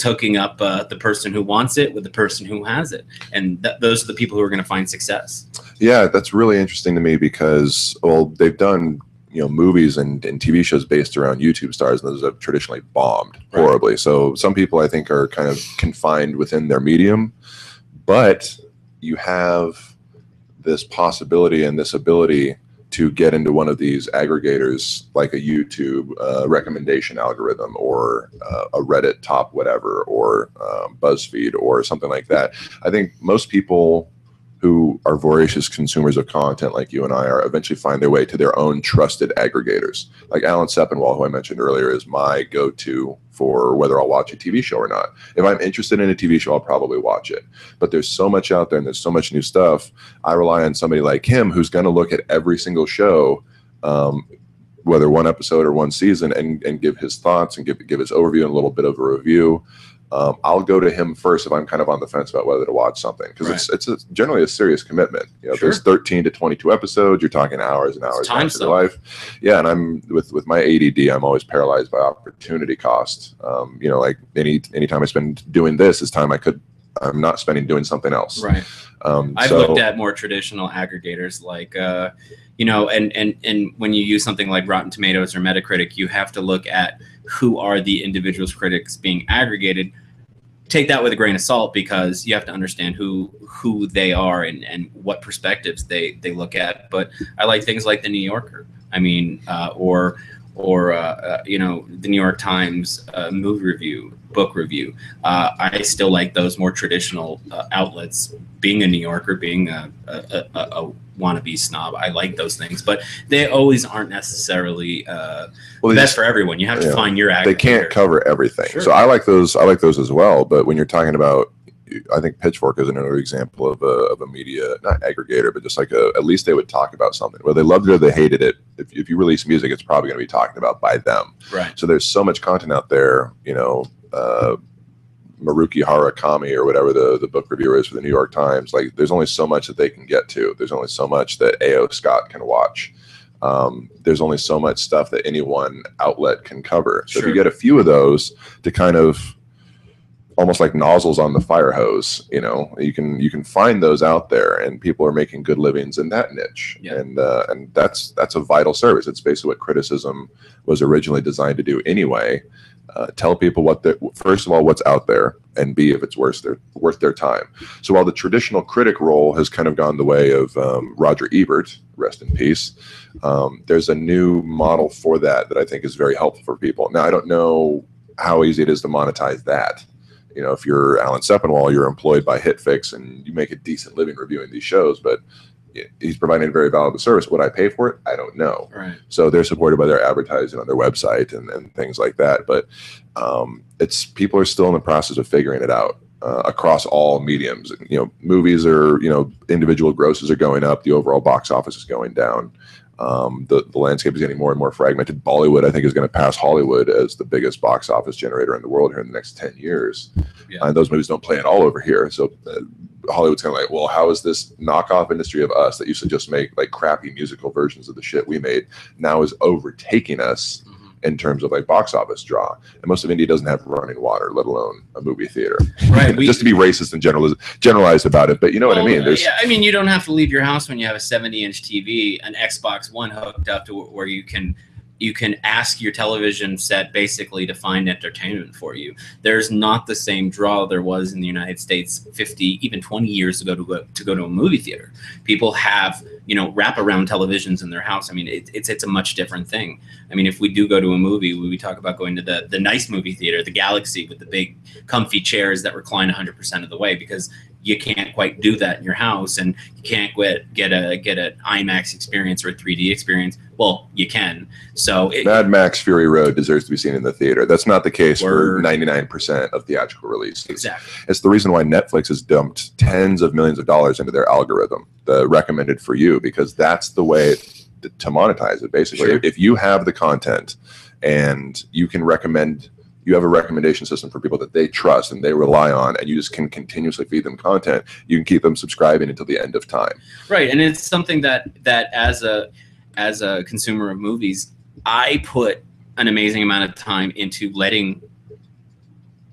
hooking up the person who wants it with the person who has it. And those are the people who are going to find success. Yeah, that's really interesting to me because, well, they've done movies and TV shows based around YouTube stars, and those have traditionally bombed horribly. So some people, I think, are kind of confined within their medium, but you have this possibility and this ability to get into one of these aggregators like a YouTube recommendation algorithm, or a Reddit top whatever, or BuzzFeed or something like that. I think most people who are voracious consumers of content like you and I are eventually find their way to their own trusted aggregators. Like Alan Sepinwall, who I mentioned earlier, is my go-to for whether I'll watch a TV show or not. If I'm interested in a TV show, I'll probably watch it. But there's so much out there and there's so much new stuff. I rely on somebody like him who's going to look at every single show, whether one episode or one season, and give his thoughts and give his overview and a little bit of a review. I'll go to him first if I'm kind of on the fence about whether to watch something, because it's generally a serious commitment. If there's 13 to 22 episodes, you're talking hours and hours of your life. Yeah, and I'm with my ADD, I'm always paralyzed by opportunity cost. Like any time I spend doing this is time I'm not spending doing something else. Right. I've looked at more traditional aggregators like and when you use something like Rotten Tomatoes or Metacritic, you have to look at who are the individual critics being aggregated. Take that with a grain of salt, because you have to understand who they are and what perspectives they look at. But I like things like the New Yorker. I mean, or the New York Times movie review, book review. I still like those more traditional outlets. Being a New Yorker, being a wannabe snob, I like those things, but they always aren't necessarily best for everyone. You have to find your aggregator. They can't cover everything. Sure. So I like those as well. But when you're talking about, I think Pitchfork is another example of a media, not aggregator, but just like at least they would talk about something, whether they loved it or they hated it. If you release music, it's probably going to be talked about by them. Right. So there's so much content out there, Maruki Harakami or whatever the book reviewer is for the New York Times. Like, there's only so much that they can get to. There's only so much that A.O. Scott can watch. There's only so much stuff that any one outlet can cover. So if you get a few of those to kind of almost like nozzles on the fire hose. You know, you can find those out there, and people are making good livings in that niche. Yeah. And that's a vital service. It's basically what criticism was originally designed to do anyway. Tell people first of all what's out there, and B, if it's worth their time. So while the traditional critic role has kind of gone the way of Roger Ebert, rest in peace, there's a new model for that I think is very helpful for people. Now, I don't know how easy it is to monetize that. You know, if you're Alan Sepinwall, you're employed by HitFix and you make a decent living reviewing these shows, but he's providing a very valuable service. Would I pay for it? I don't know. Right. So they're supported by their advertising on their website and things like that. But people are still in the process of figuring it out across all mediums. You know, movies are, individual grosses are going up. The overall box office is going down. The landscape is getting more and more fragmented. Bollywood, I think, is going to pass Hollywood as the biggest box office generator in the world here in the next 10 years. Yeah. And those movies don't play at all over here. So Hollywood's kind of like, well, how is this knockoff industry of us that used to just make like crappy musical versions of the shit we made now is overtaking us in terms of like box office draw? And most of India doesn't have running water, let alone a movie theater. Right. Just to be racist and generalized about it, but you know what I mean? Yeah, I mean, you don't have to leave your house when you have a 70-inch TV, an Xbox One hooked up to where you can ask your television set basically to find entertainment for you. There's not the same draw there was in the United States 50, even 20 years ago to go to a movie theater. People have, wraparound televisions in their house. I mean, it's a much different thing. I mean, if we do go to a movie, we talk about going to the nice movie theater, the Galaxy with the big comfy chairs that recline 100% of the way, because you can't quite do that in your house, and you can't get an IMAX experience or a 3D experience. Well, you can. So Mad Max Fury Road deserves to be seen in the theater. That's not the case for 99% of theatrical releases. Exactly. It's the reason why Netflix has dumped tens of millions of dollars into their algorithm, the recommended for you, because that's the way to monetize it. Basically, sure. If you have the content and you can recommend, you have a recommendation system for people that they trust and they rely on, and you just can continuously feed them content, you can keep them subscribing until the end of time. Right. And it's something that as a consumer of movies, I put an amazing amount of time into letting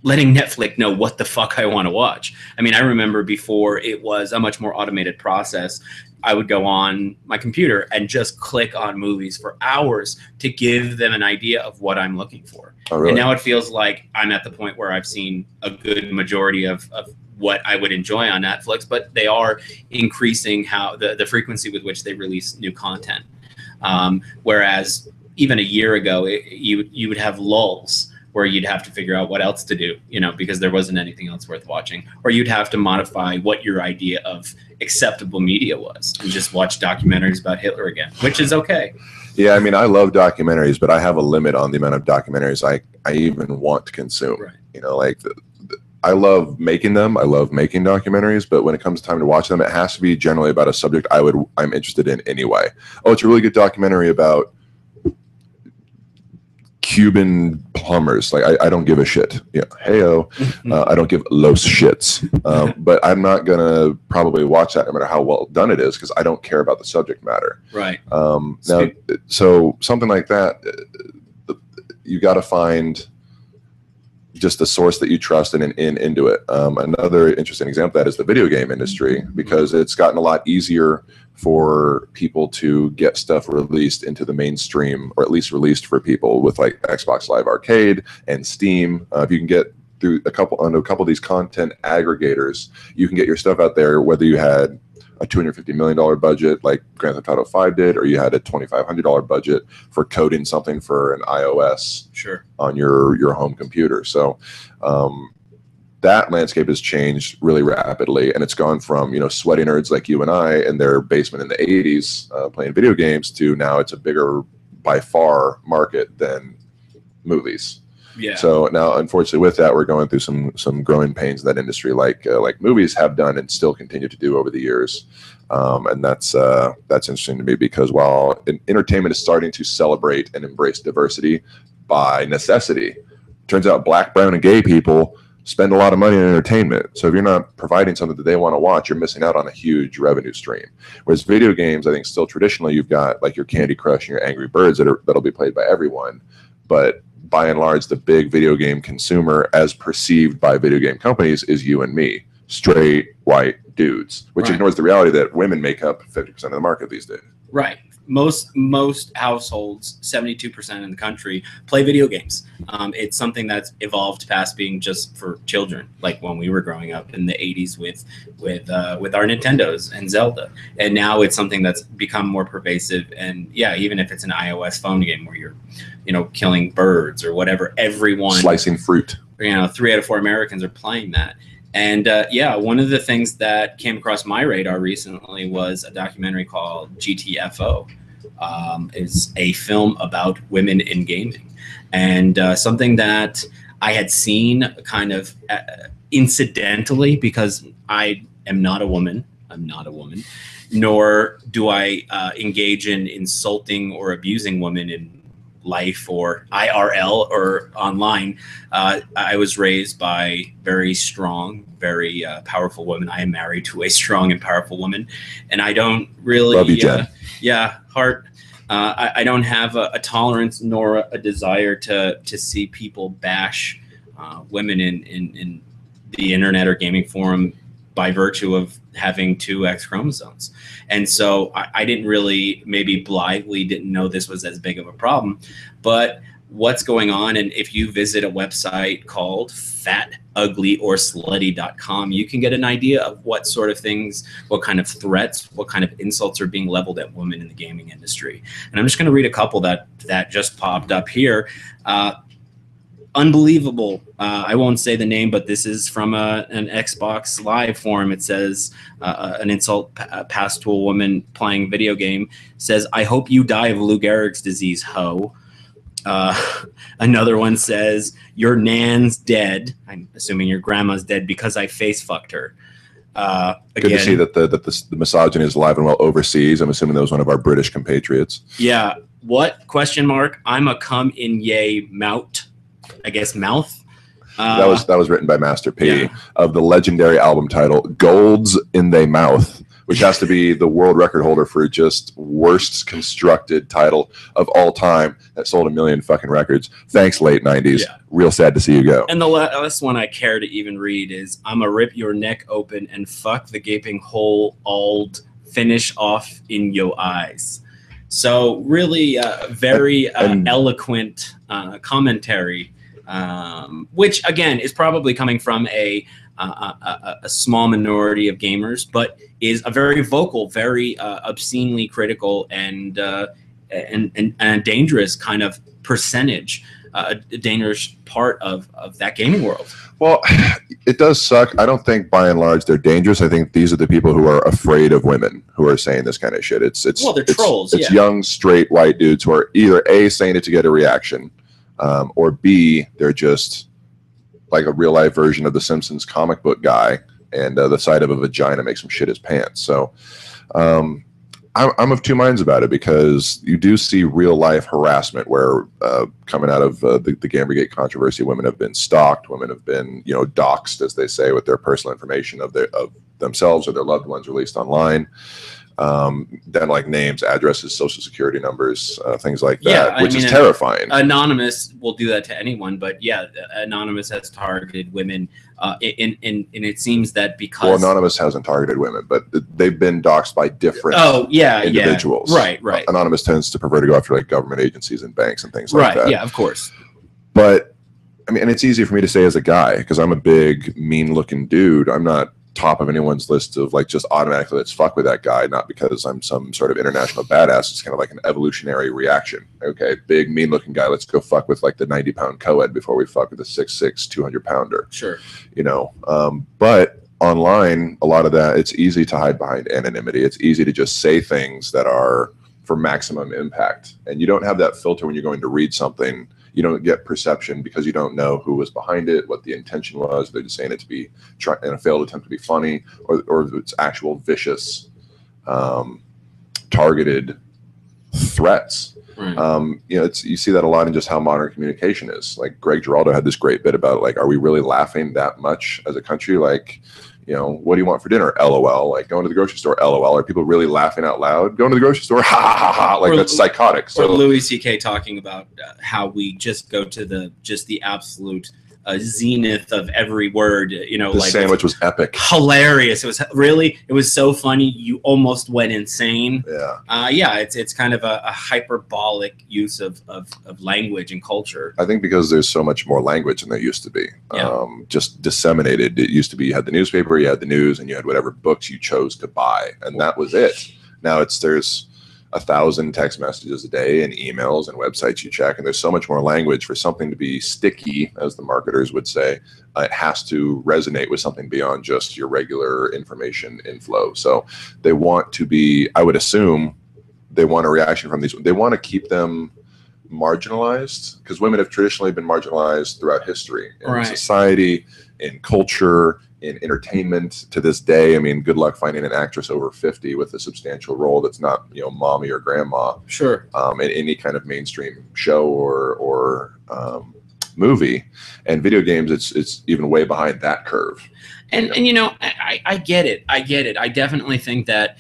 Netflix know what the fuck I want to watch. I mean, I remember before it was a much more automated process. I would go on my computer and just click on movies for hours to give them an idea of what I'm looking for. Oh, really? And now it feels like I'm at the point where I've seen a good majority of what I would enjoy on Netflix, but they are increasing how the frequency with which they release new content. Whereas even a year ago, you would have lulls where you'd have to figure out what else to do, because there wasn't anything else worth watching, or you'd have to modify what your idea of acceptable media was and just watch documentaries about Hitler again, which is okay. Yeah, I mean, I love documentaries, but I have a limit on the amount of documentaries I even want to consume. Right. I love making them. I love making documentaries, but when it comes time to watch them, it has to be generally about a subject I'm interested in anyway. Oh, it's a really good documentary about Cuban plumbers. Like, I don't give a shit. Yeah, heyo. I don't give los shits. But I'm not gonna probably watch that no matter how well done it is, because I don't care about the subject matter. Right. Now, so something like that, you got to find just the source that you trust and into it. Another interesting example of that is the video game industry, because it's gotten a lot easier for people to get stuff released into the mainstream, or at least released for people with like Xbox Live Arcade and Steam. If you can get through a couple of these content aggregators, you can get your stuff out there, whether you had a $250 million budget like Grand Theft Auto 5 did, or you had a $2,500 budget for coding something for an iOS on your home computer. So that landscape has changed really rapidly, and it's gone from sweaty nerds like you and I in their basement in the 80s playing video games to now it's a bigger by far market than movies. Yeah. So now, unfortunately, with that, we're going through some growing pains in that industry, like movies have done and still continue to do over the years, and that's interesting to me, because while entertainment is starting to celebrate and embrace diversity by necessity, turns out Black, brown, and gay people spend a lot of money on entertainment. So if you're not providing something that they want to watch, you're missing out on a huge revenue stream. Whereas video games, I think still traditionally, you've got like your Candy Crush and your Angry Birds that'll be played by everyone, but by and large, the big video game consumer, as perceived by video game companies, is you and me, straight white dudes, which ignores the reality that women make up 50% of the market these days. Right. Most households, 72% in the country, play video games. It's something that's evolved past being just for children, like when we were growing up in the 80s with our Nintendos and Zelda. And now it's something that's become more pervasive. And yeah, even if it's an iOS phone game where you're, killing birds or whatever, everyone slicing fruit. 3 out of 4 Americans are playing that. And one of the things that came across my radar recently was a documentary called GTFO. It's a film about women in gaming, and something that I had seen kind of incidentally, because I am not a woman. I'm not a woman, nor do I engage in insulting or abusing women in life or IRL or online. I was raised by very strong, very powerful women. I am married to a strong and powerful woman, and I don't really love you, Jen. Heart. I don't have a tolerance nor a desire to see people bash women in the internet or gaming forum by virtue of having 2 X chromosomes. And so I didn't really, maybe blithely didn't know this was as big of a problem, but what's going on. And if you visit a website called fatuglyOrslutty.com, you can get an idea of what sort of things, what kind of threats, what kind of insults are being leveled at women in the gaming industry. And I'm just going to read a couple that just popped up here. Unbelievable. I won't say the name, but this is from an Xbox Live forum. It says an insult passed to a woman playing video game. Says, "I hope you die of Lou Gehrig's disease, ho." Another one says, "Your nan's dead." I'm assuming your grandma's dead because I face fucked her. Good to see that the misogyny is alive and well overseas. I'm assuming that was one of our British compatriots. Yeah. What? Question mark. I'm a come in yay mout. I guess mouth. That was written by Master P of the legendary album title "Golds in They Mouth," which has to be the world record holder for just worst constructed title of all time. That sold 1 million fucking records. Thanks, late 90s. Yeah. Real sad to see you go. And the last one I care to even read is, "I'ma rip your neck open and fuck the gaping hole ald finish off in your eyes." So really very eloquent commentary, which again is probably coming from a small minority of gamers, but is a very vocal, very obscenely critical and a dangerous kind of percentage, a dangerous part of that gaming world. Well, it does suck. I don't think by and large they're dangerous. I think these are the people who are afraid of women who are saying this kind of shit. They're trolls. It's young, straight, white dudes who are either A, saying it to get a reaction, or B, they're just like a real life version of the Simpsons comic book guy, and the sight of a vagina makes him shit his pants. So I'm of 2 minds about it, because you do see real life harassment where coming out of the Gamergate controversy, women have been stalked, women have been doxxed, as they say, with their personal information of themselves or their loved ones released online. Then like names, addresses, social security numbers, things like that, which is terrifying. Anonymous will do that to anyone, but yeah, Anonymous has targeted women, and it seems that because... Well, Anonymous hasn't targeted women, but they've been doxxed by different individuals. Right. Anonymous tends to prefer to go after like government agencies and banks and things like that. Right, yeah, of course. But, I mean, and it's easy for me to say as a guy, because I'm a big, mean-looking dude. I'm not top of anyone's list of like just automatically let's fuck with that guy, not because I'm some sort of international badass. It's kind of like an evolutionary reaction. Okay, big mean looking guy, let's go fuck with like the 90-pound co-ed before we fuck with the 6'6", 200-pounder. Sure. But online, a lot of that, it's easy to hide behind anonymity. It's easy to just say things that are for maximum impact, and you don't have that filter when you're going to read something. You don't get perception because you don't know who was behind it, what the intention was. They're just saying it to be in a failed attempt to be funny, or it's actual vicious, targeted threats. Right. You see that a lot in just how modern communication is. Like Greg Giraldo had this great bit about like, are we really laughing that much as a country? Like, You know, what do you want for dinner? LOL. Like, going to the grocery store? LOL. Are people really laughing out loud? Going to the grocery store? Ha ha ha ha. Like, that's psychotic. So or Louis C.K. talking about how we just go to the absolute zenith of every word. You know, the like, sandwich was epic, hilarious. It was so funny. You almost went insane. Yeah. It's kind of a hyperbolic use of language and culture. I think because there's so much more language than there used to be. Just disseminated. It used to be you had the newspaper, you had the news, and you had whatever books you chose to buy, and that was it. Now there's 1,000 text messages a day and emails and websites you check, and there's so much more language. For something to be sticky, as the marketers would say, it has to resonate with something beyond just your regular information inflow. So they want to be, I would assume, they want a reaction from these. They want to keep them marginalized, because women have traditionally been marginalized throughout history in society, in culture, in entertainment. To this day, I mean, good luck finding an actress over 50 with a substantial role that's not, you know, mommy or grandma. Sure. In any kind of mainstream show or movie. And video games, it's even way behind that curve. And you know, I get it. I definitely think that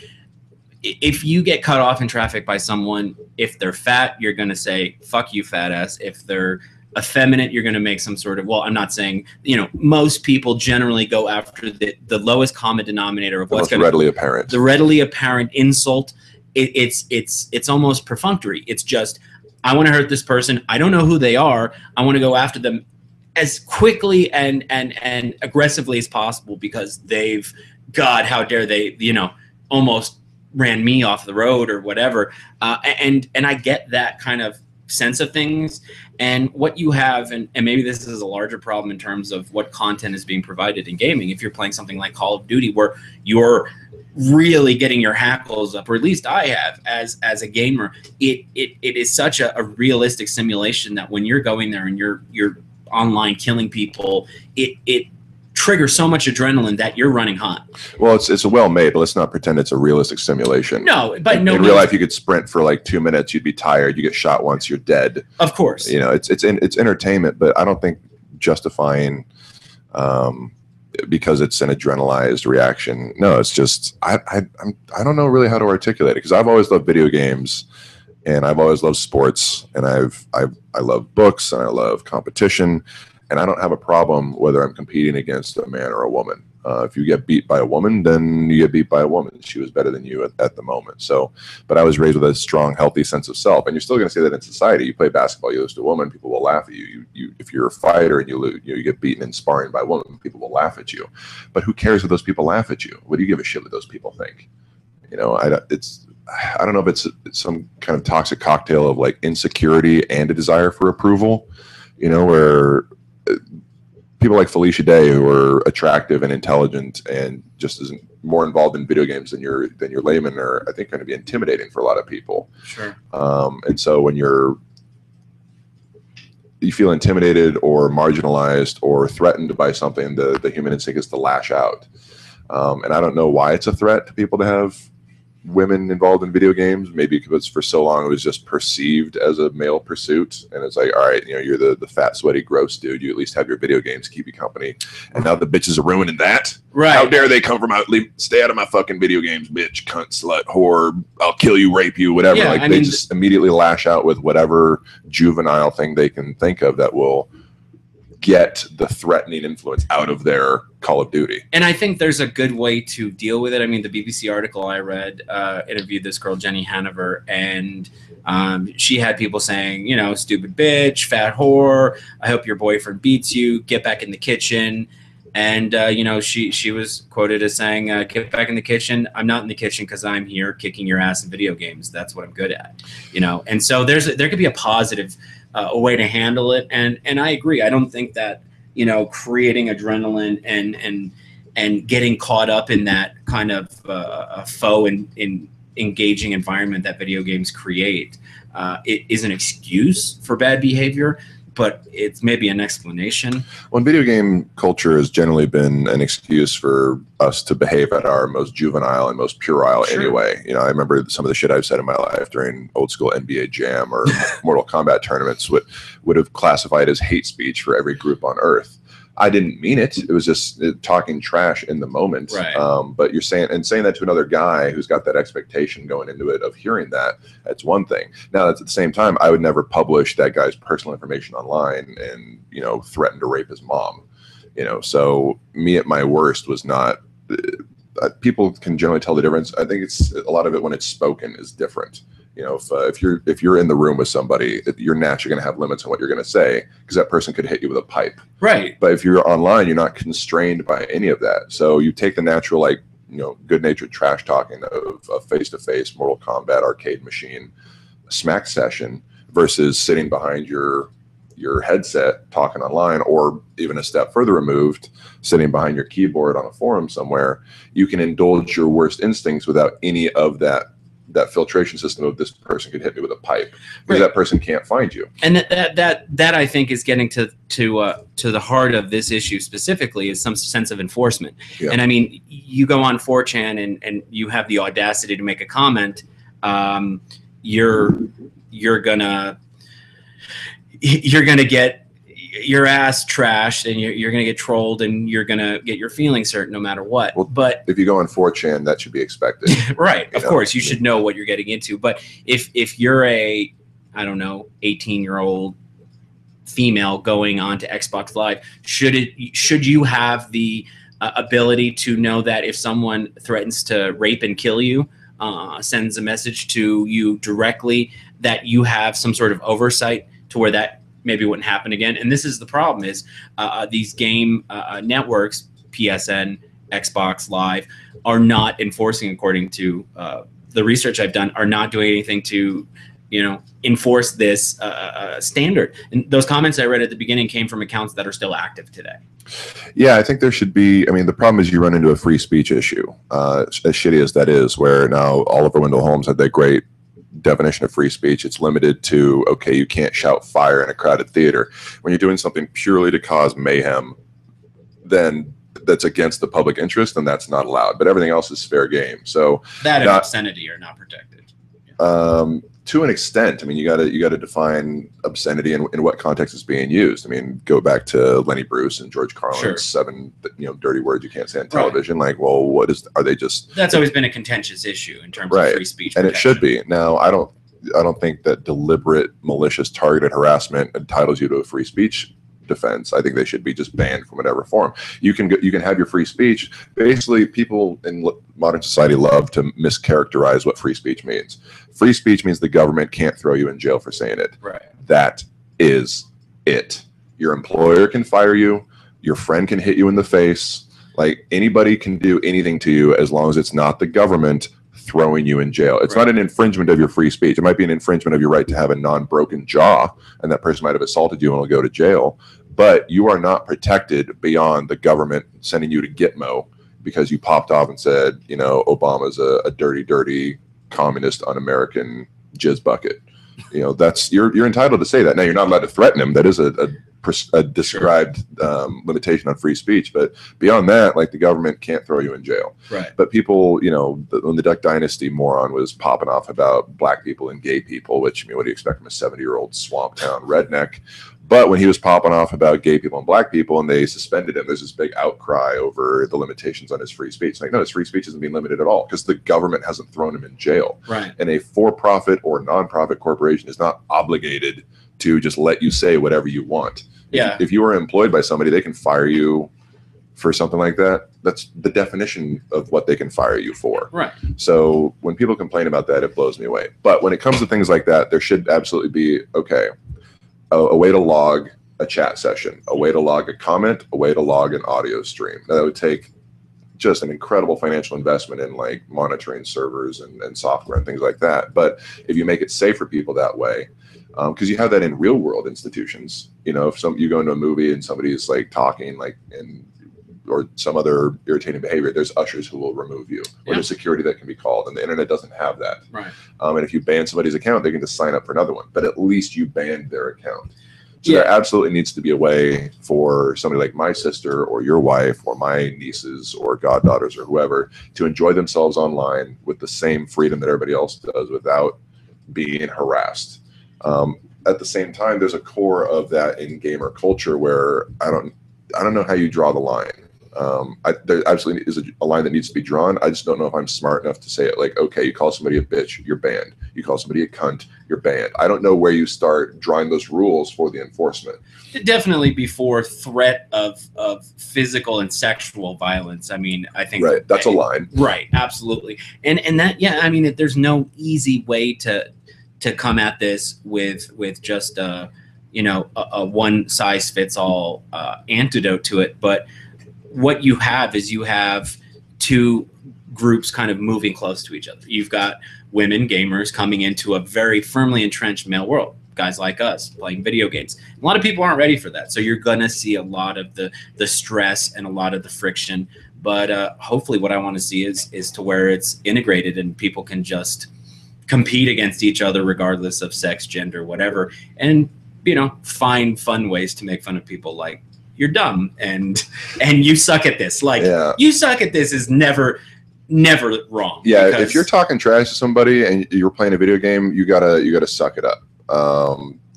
if you get cut off in traffic by someone, if they're fat, you're going to say, fuck you, fat ass. If they're effeminate, you're going to make some sort of, well, I'm not saying, you know, most people generally go after the lowest common denominator of what's readily apparent. The readily apparent insult. It's almost perfunctory. It's just, I want to hurt this person. I don't know who they are. I want to go after them as quickly and aggressively as possible because God, how dare they, you know, almost ran me off the road or whatever. And I get that kind of sense of things. And what you have, and maybe this is a larger problem in terms of what content is being provided in gaming. If you're playing something like Call of Duty, where you're really getting your hackles up, or at least I have as a gamer, it is such a realistic simulation that when you're going there and you're online killing people, it triggers so much adrenaline that you're running hot. Well, it's a well made, but let's not pretend it's a realistic simulation. No, but in real life, you could sprint for like 2 minutes, you'd be tired, you get shot once, you're dead. Of course, you know, it's entertainment, but I don't think justifying because it's an adrenalized reaction. No, it's just I don't know really how to articulate it, because I've always loved video games, and I've always loved sports, and I love books, and I love competition. And I don't have a problem whether I'm competing against a man or a woman. If you get beat by a woman, then you get beat by a woman. She was better than you at the moment. So, but I was raised with a strong, healthy sense of self. And you're still going to say that in society. You play basketball, you lose to a woman, people will laugh at you. If you're a fighter and you lose, you get beaten in sparring by a woman, people will laugh at you. But who cares if those people laugh at you? What do you give a shit what those people think? You know, I don't know if it's some kind of toxic cocktail of like insecurity and a desire for approval. You know, where people like Felicia Day, who are attractive and intelligent and just isn't more involved in video games than your layman, are, I think, going to be intimidating for a lot of people. Sure. And so when you feel intimidated or marginalized or threatened by something, the human instinct is to lash out. And I don't know why it's a threat to people to have women involved in video games. Maybe because for so long it was just perceived as a male pursuit, and it's like, all right, you know, you're the fat, sweaty, gross dude, you at least have your video games to keep you company, and now the bitches are ruining that. Right? How dare they come from stay out of my fucking video games, bitch, cunt, slut, whore, I'll kill you, rape you, whatever. Yeah, like, they just immediately lash out with whatever juvenile thing they can think of that will get the threatening influence out of their Call of Duty. And I think there's a good way to deal with it. I mean, the BBC article I read interviewed this girl, Jenny Hanover, and she had people saying, you know, stupid bitch, fat whore, I hope your boyfriend beats you, get back in the kitchen. And, you know, she was quoted as saying, get back in the kitchen. I'm not in the kitchen because I'm here kicking your ass in video games. That's what I'm good at, you know. And so there could be a positive a way to handle it. And I agree. I don't think that, you know, creating adrenaline and getting caught up in that kind of a faux in engaging environment that video games create, it is an excuse for bad behavior, but it's maybe an explanation. Well, video game culture has generally been an excuse for us to behave at our most juvenile and most puerile anyway. You know, I remember some of the shit I've said in my life during old school NBA Jam or Mortal Kombat tournaments would have classified as hate speech for every group on Earth. I didn't mean it. It was just talking trash in the moment. Right. But you're saying that to another guy who's got that expectation going into it of hearing that, that's one thing. Now, that's at the same time, I would never publish that guy's personal information online and, threaten to rape his mom. So me at my worst was not. People can generally tell the difference. I think it's a lot of it when it's spoken is different. If you're in the room with somebody, you're naturally going to have limits on what you're going to say because that person could hit you with a pipe. Right. But if you're online, you're not constrained by any of that. So you take the natural, good-natured trash talking of a face-to-face Mortal Kombat arcade machine smack session versus sitting behind your headset talking online, or even a step further removed, sitting behind your keyboard on a forum somewhere. You can indulge your worst instincts without any of that filtration system of this person could hit me with a pipe, because that person can't find you. And that I think is getting to the heart of this issue specifically, is some sense of enforcement. Yeah. And I mean, you go on 4chan and you have the audacity to make a comment, you're gonna get your ass trashed, and you're going to get trolled, and you're going to get your feelings hurt no matter what. Well, but if you go on 4chan, that should be expected. Right. Of course, you should know what you're getting into. But if you're a, I don't know, 18-year-old female going on to Xbox Live, should you have the ability to know that if someone threatens to rape and kill you, sends a message to you directly, that you have some sort of oversight to where that maybe wouldn't happen again? And this is the problem, is these game networks, PSN, Xbox Live, are not enforcing, according to the research I've done, are not doing anything to, enforce this standard. And those comments I read at the beginning came from accounts that are still active today. Yeah, I think there should be. I mean, the problem is you run into a free speech issue, as shitty as that is, where now Oliver Wendell Holmes had that great definition of free speech. It's limited to, okay, you can't shout fire in a crowded theater. When you're doing something purely to cause mayhem, then that's against the public interest, and that's not allowed. But everything else is fair game. So that and obscenity are not protected. To an extent. I mean, you got to define obscenity and in what context it's being used. I mean, go back to Lenny Bruce and George Carlin's 7 dirty words you can't say on television. Right. Like, well, are they just? That's always been a contentious issue in terms of free speech and protection. It should be. Now, I don't think that deliberate, malicious, targeted harassment entitles you to a free speech defense. I think they should be just banned from whatever form. You can have your free speech. Basically, people in modern society love to mischaracterize what free speech means. Free speech means the government can't throw you in jail for saying it. Right. That is it. Your employer can fire you. Your friend can hit you in the face. Like, anybody can do anything to you as long as it's not the government throwing you in jail. It's not an infringement of your free speech. It might be an infringement of your right to have a non-broken jaw, and that person might have assaulted you and will go to jail. But you are not protected beyond the government sending you to Gitmo because you popped off and said, Obama's a dirty, dirty, communist, un-American jizz bucket. That's you're entitled to say that. Now, you're not allowed to threaten him. That is a described limitation on free speech. But beyond that, like, the government can't throw you in jail. Right. But people, when the Duck Dynasty moron was popping off about black people and gay people, which, what do you expect from a 70-year-old swamp town redneck? But when he was popping off about gay people and black people and they suspended him, there's this big outcry over the limitations on his free speech. Like, no, his free speech isn't being limited at all because the government hasn't thrown him in jail. Right. And a for-profit or non-profit corporation is not obligated to just let you say whatever you want. Yeah. If you are employed by somebody, they can fire you for something like that. That's the definition of what they can fire you for. Right. So when people complain about that, it blows me away. But when it comes to things like that, there should absolutely be, a way to log a chat session, a way to log a comment, a way to log an audio stream. Now, that would take just an incredible financial investment in, like, monitoring servers and software and things like that. But if you make it safe for people that way, because you have that in real world institutions, if you go into a movie and somebody's like talking or some other irritating behavior, there's ushers who will remove you, or there's security that can be called, and the internet doesn't have that. Right. And if you ban somebody's account, they can just sign up for another one, but at least you banned their account. So there absolutely needs to be a way for somebody like my sister or your wife or my nieces or goddaughters or whoever to enjoy themselves online with the same freedom that everybody else does without being harassed. At the same time, there's a core of that in gamer culture where I don't know how you draw the line. There absolutely is a line that needs to be drawn. I just don't know if I'm smart enough to say it. Like, okay, you call somebody a bitch, you're banned. You call somebody a cunt, you're banned. I don't know where you start drawing those rules for the enforcement. Definitely before threat of physical and sexual violence. I mean, I think right. That's a line. Right. Absolutely. And that, yeah, I mean, there's no easy way to come at this with just a one size fits all antidote to it. But what you have is you have two groups kind of moving close to each other. You've got women gamers coming into a very firmly entrenched male world. Guys like us playing video games. A lot of people aren't ready for that. So you're going to see a lot of the stress and a lot of the friction. But hopefully what I want to see is to where it's integrated and people can just compete against each other regardless of sex, gender, whatever. And, find fun ways to make fun of people like you're dumb and you suck at this. Like you suck at this is never wrong. Yeah, if you're talking trash to somebody and you're playing a video game, you gotta suck it up.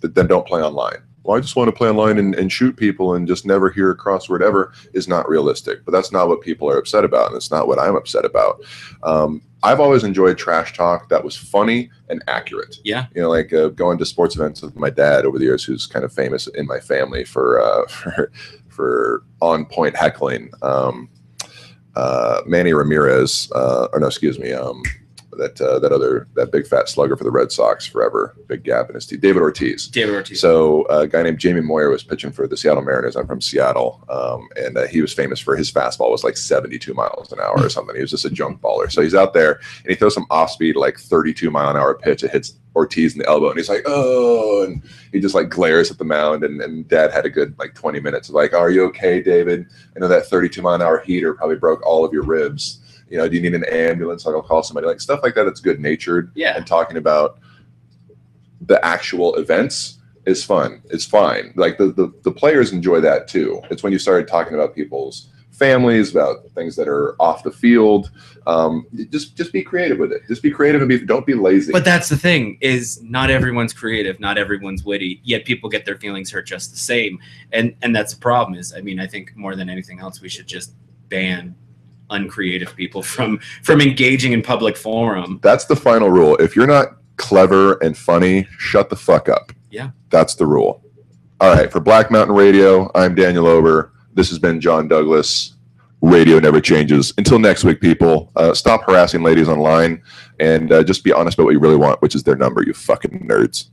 Then don't play online. Well, I just want to play online and shoot people and just never hear a crossword ever is not realistic. But that's not what people are upset about, and it's not what I'm upset about. I've always enjoyed trash talk that was funny and accurate. Yeah. Like going to sports events with my dad over the years, who's kind of famous in my family for on point heckling. Manny Ramirez, that big fat slugger for the Red Sox forever, big gap in his teeth. David Ortiz. So a guy named Jamie Moyer was pitching for the Seattle Mariners. I'm from Seattle, and he was famous for his fastball was like 72 miles an hour or something. He was just a junk baller. So he's out there and he throws some off speed like 32 mile an hour pitch. It hits Ortiz in the elbow, and he's like, oh, and he just like glares at the mound. And Dad had a good like 20 minutes of like, are you okay, David? I know that 32 mile an hour heater probably broke all of your ribs. Do you need an ambulance? I'll call somebody. Like stuff like that. That's good natured. Yeah. And talking about the actual events is fun. It's fine. Like the players enjoy that too. It's when you started talking about people's families, about things that are off the field. Just be creative with it. Just be creative and don't be lazy. But that's the thing is not everyone's creative, not everyone's witty, yet people get their feelings hurt just the same. And that's the problem is, I mean, I think more than anything else, we should just ban uncreative people from engaging in public forum. That's the final rule. If you're not clever and funny, shut the fuck up. Yeah. That's the rule. All right. For Black Mountain Radio, I'm Daniel Lowber. This has been John Douglas. Radio never changes. Until next week, people, stop harassing ladies online and just be honest about what you really want, which is their number, you fucking nerds.